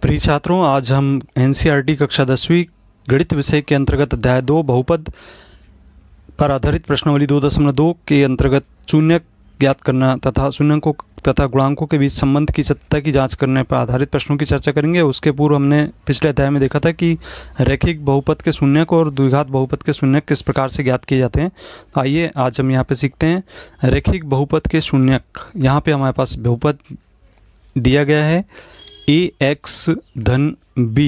प्रिय छात्रों, आज हम एनसीईआरटी कक्षा 10वीं गणित विषय के अंतर्गत अध्याय 2 बहुपद पर आधारित प्रश्नावली 2.2 के अंतर्गत शून्य ज्ञात करना तथा शून्यकों तथा गुणांकों के बीच संबंध की सत्यता की जांच करने पर आधारित प्रश्नों की चर्चा करेंगे। उसके पूर्व हमने पिछले अध्याय में देखा था कि रैखिक बहुपद के शून्यक और द्विघात बहुपद के शून्यक किस प्रकार से ज्ञात किए जाते हैं। आइए आज हम यहाँ पे सीखते हैं रैखिक बहुपद के शून्यक। यहाँ पे हमारे पास बहुपद दिया गया है ax धन b।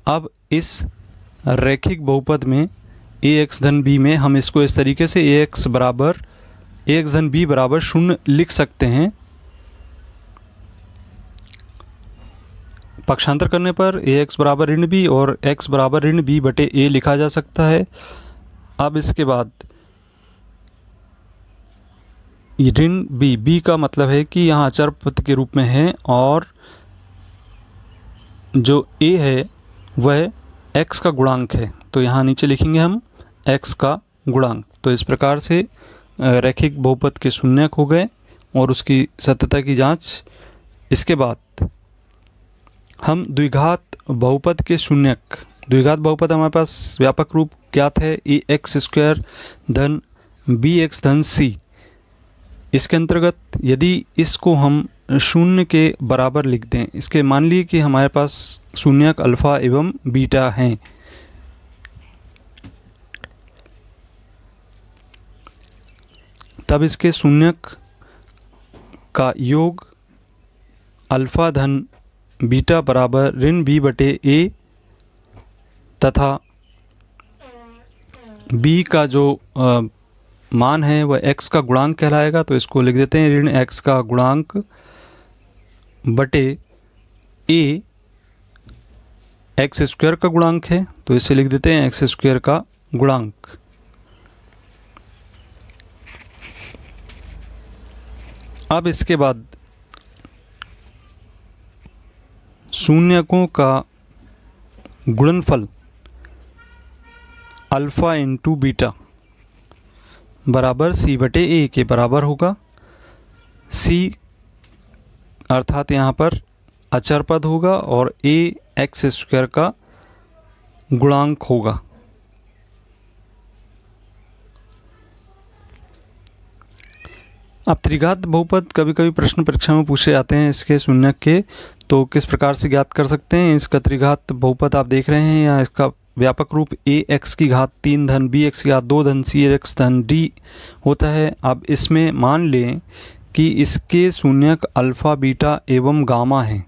अब इस रैखिक बहुपद में ax धन b में हम इसको इस तरीके से ax धन b बराबर 0 लिख सकते हैं। पक्षांतर करने पर ax बराबर ऋण b और x बराबर ऋण b बटे a लिखा जा सकता है। अब इसके बाद ऋण b का मतलब है कि यहाँ अचर पद के रूप में है और जो a है वह x का गुणांक है, तो यहाँ नीचे लिखेंगे हम x का गुणांक। तो इस प्रकार से रैखिक बहुपद के शून्यक हो गए और उसकी सत्यता की जांच। इसके बाद हम द्विघात बहुपद के शून्यक। द्विघात बहुपद हमारे पास व्यापक रूप ज्ञात है ax² धन bx धन c। इसके अंतर्गत यदि इसको हम 0 के बराबर लिख दें, इसके मान लीजिए कि हमारे पास शून्यक अल्फा एवं बीटा हैं, तब इसके शून्यक का योग अल्फा धन बीटा बराबर ऋण b बटे a तथा b का जो मान है वह x का गुणांक कहलाएगा। तो इसको लिख देते हैं ऋण x का गुणांक बटे a x² का गुणांक है, तो इसे लिख देते हैं x² का गुणांक। अब इसके बाद शून्यकों का गुणनफल अल्फा इंटू बीटा बराबर c बटे a के बराबर होगा। c अर्थात यहाँ पर अचर पद होगा और a x² का गुणांक होगा। अब त्रिघात बहुपद कभी कभी प्रश्न परीक्षा में पूछे जाते हैं इसके शून्यक के, तो किस प्रकार से ज्ञात कर सकते हैं। इसका त्रिघात बहुपद आप देख रहे हैं, यहाँ इसका व्यापक रूप ax की घात 3 धन bx की घात 2 धन cx धन d होता है। अब इसमें मान लें कि इसके शून्यक अल्फ़ा बीटा एवं गामा हैं,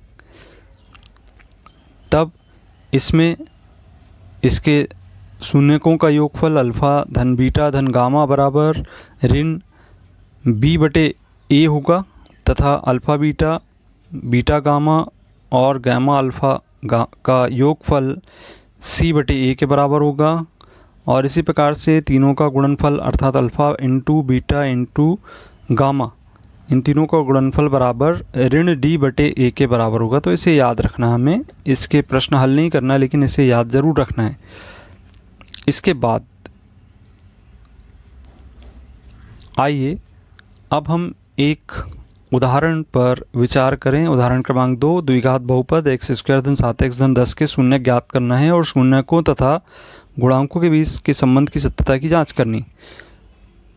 तब इसमें इसके शून्यकों का योगफल अल्फ़ा धन बीटा धन गामा बराबर ऋण b बटे a होगा तथा अल्फ़ा बीटा बीटा गामा और गामा अल्फ़ा का योगफल c बटे a के बराबर होगा। और इसी प्रकार से तीनों का गुणनफल अर्थात alpha into beta into gamma, इन तीनों का गुणनफल बराबर ऋण d बटे a के बराबर होगा। तो इसे याद रखना, हमें इसके प्रश्न हल नहीं करना है लेकिन इसे याद ज़रूर रखना है। इसके बाद आइए अब हम एक उदाहरण पर विचार करें। उदाहरण क्रमांक 2, द्विघात बहुपद x² धन 7x धन 10 के शून्यक ज्ञात करना है और शून्यकों तथा गुणांकों के बीच के संबंध की सत्यता की जांच करनी।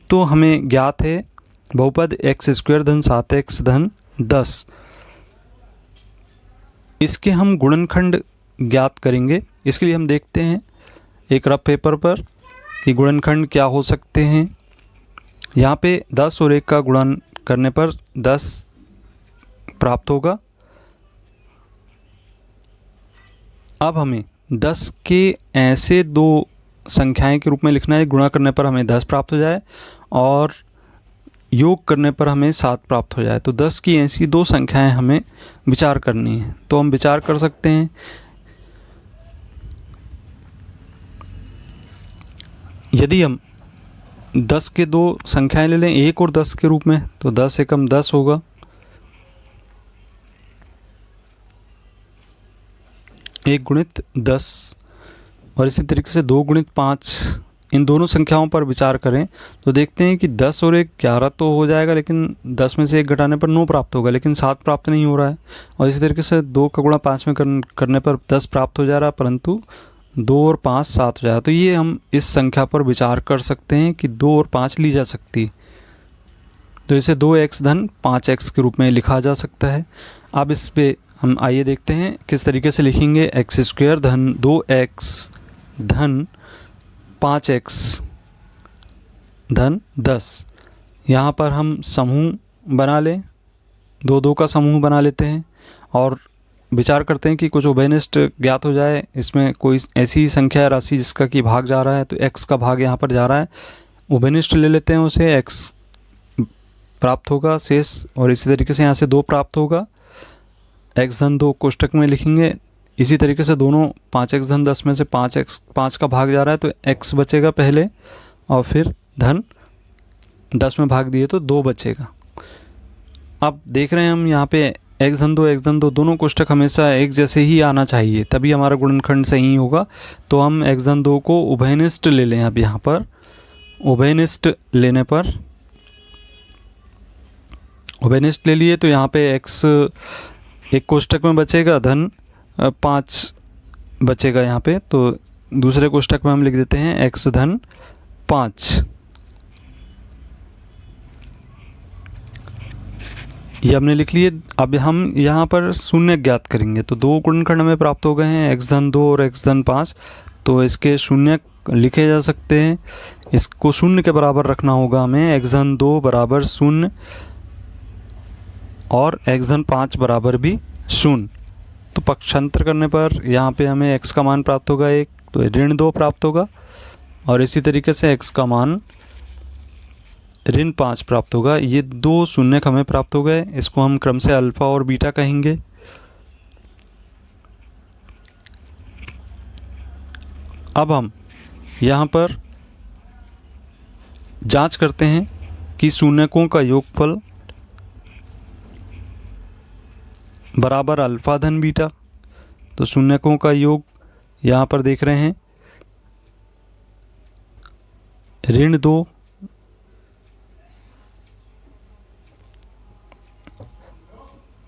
तो हमें ज्ञात है बहुपद x² धन 7x धन 10, इसके हम गुणनखंड ज्ञात करेंगे। इसके लिए हम देखते हैं एक रफ पेपर पर कि गुणनखंड क्या हो सकते हैं। यहाँ पे 10 और 1 का गुणन करने पर 10 प्राप्त होगा। अब हमें 10 के ऐसे दो संख्याएं के रूप में लिखना है, गुणा करने पर हमें 10 प्राप्त हो जाए और योग करने पर हमें 7 प्राप्त हो जाए। तो 10 की ऐसी दो संख्याएं हमें विचार करनी है। तो हम विचार कर सकते हैं। यदि हम 10 के दो संख्याएं ले लें 1 और 10 के रूप में, तो 10 एकम 10 होगा। एक गुणित 10 और इसी तरीके से 2 गुणित 5 इन दोनों संख्याओं पर विचार करें तो देखते हैं कि 10 और 1 11 तो हो जाएगा, लेकिन 10 में से 1 घटाने पर 9 प्राप्त होगा, लेकिन 7 प्राप्त नहीं हो रहा है। और इसी तरीके से 2 का गुणा 5 में करने पर 10 प्राप्त हो जा रहा है, परंतु 2 और 5 7 हो जाएगा। तो ये हम इस संख्या पर विचार कर सकते हैं कि 2 और 5 ली जा सकती है। तो इसे 2x धन 5x के रूप में लिखा जा सकता है। अब इस पे हम आइए देखते हैं किस तरीके से लिखेंगे। एक्स स्क्वायर धन 2x धन 5x धन 10। यहाँ पर हम समूह बना लें, 2 का समूह बना लेते हैं और विचार करते हैं कि कुछ उभयनिष्ठ ज्ञात हो जाए। इसमें कोई ऐसी संख्या राशि जिसका कि भाग जा रहा है, तो x का भाग यहाँ पर जा रहा है, उभयनिष्ठ ले लेते हैं उसे, x प्राप्त होगा शेष। और इसी तरीके से यहाँ से 2 प्राप्त होगा, x धन 2 कोष्टक में लिखेंगे। इसी तरीके से दोनों 5x धन 10 में से 5 का भाग जा रहा है, तो x बचेगा पहले और फिर धन 10 में भाग दिए तो 2 बचेगा। अब देख रहे हैं हम यहाँ पे x धन 2 दोनों कोष्टक हमेशा एक जैसे ही आना चाहिए, तभी हमारा गुणनखंड सही होगा। तो हम x धन 2 को उभयनिष्ठ ले लें। अब यहाँ पर उभयनिष्ठ लेने पर उभयनिष्ठ ले लिए तो यहाँ पे x एक कोष्टक में बचेगा, धन 5 बचेगा यहाँ पे। तो दूसरे कोष्टक में हम लिख देते हैं x धन 5। ये हमने लिख लिए। अब हम यहाँ पर शून्य ज्ञात करेंगे, तो 2 गुणनखंड में प्राप्त हो गए हैं, x धन 2 और x धन 5। तो इसके शून्य लिखे जा सकते हैं। इसको शून्य के बराबर रखना होगा हमें। x धन 2 बराबर 0 और x धन 5 बराबर भी 0। तो पक्षांतर करने पर यहाँ पे हमें x का मान प्राप्त होगा 1, तो ऋण 2 प्राप्त होगा। और इसी तरीके से x का मान ऋण 5 प्राप्त होगा। ये 2 शून्य हमें प्राप्त हो गए। इसको हम क्रम से अल्फा और बीटा कहेंगे। अब हम यहाँ पर जांच करते हैं कि शून्यकों का योगफल बराबर अल्फा धन बीटा। तो शून्यकों का योग यहाँ पर देख रहे हैं, ऋण 2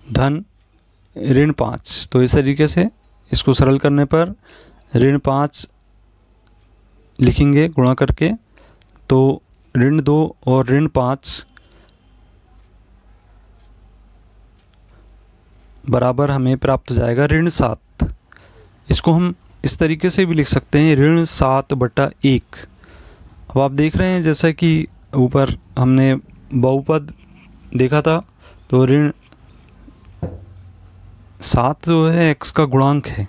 धन ऋण 5। तो इस तरीके से इसको सरल करने पर ऋण 5 लिखेंगे गुणा करके, तो ऋण 2 और ऋण 5 बराबर हमें प्राप्त हो जाएगा ऋण 7। इसको हम इस तरीके से भी लिख सकते हैं, ऋण 7/1। अब आप देख रहे हैं जैसा कि ऊपर हमने बहुपद देखा था, तो ऋण 7 जो है x का गुणांक है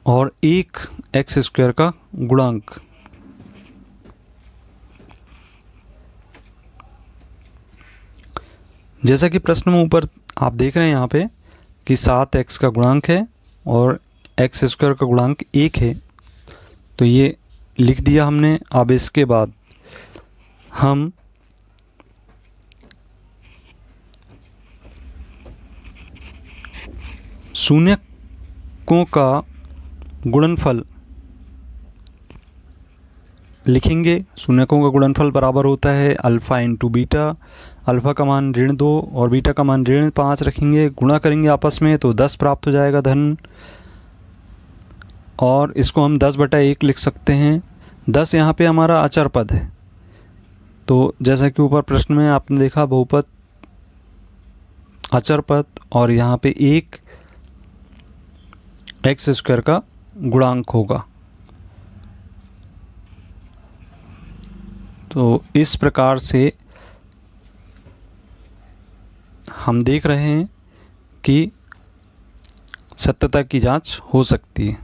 और 1 x स्क्वायर का गुणांक। जैसा कि प्रश्न में ऊपर आप देख रहे हैं यहाँ पे कि 7x का गुणांक है और x स्क्वायर का गुणांक 1 है, तो ये लिख दिया हमने। अब इसके बाद हम शून्यकों का गुणनफल लिखेंगे। शून्यकों का गुणनफल बराबर होता है अल्फ़ा इंटू बीटा। अल्फ़ा का मान ऋण 2 और बीटा का मान ऋण 5 रखेंगे, गुणा करेंगे आपस में तो 10 प्राप्त हो जाएगा धन। और इसको हम 10/1 लिख सकते हैं। 10 यहाँ पे हमारा अचर पद है, तो जैसा कि ऊपर प्रश्न में आपने देखा बहुपद अचर पद और यहाँ पे 1 x स्क्वायर का गुणांक होगा। तो इस प्रकार से हम देख रहे हैं कि सत्यता की जांच हो सकती है।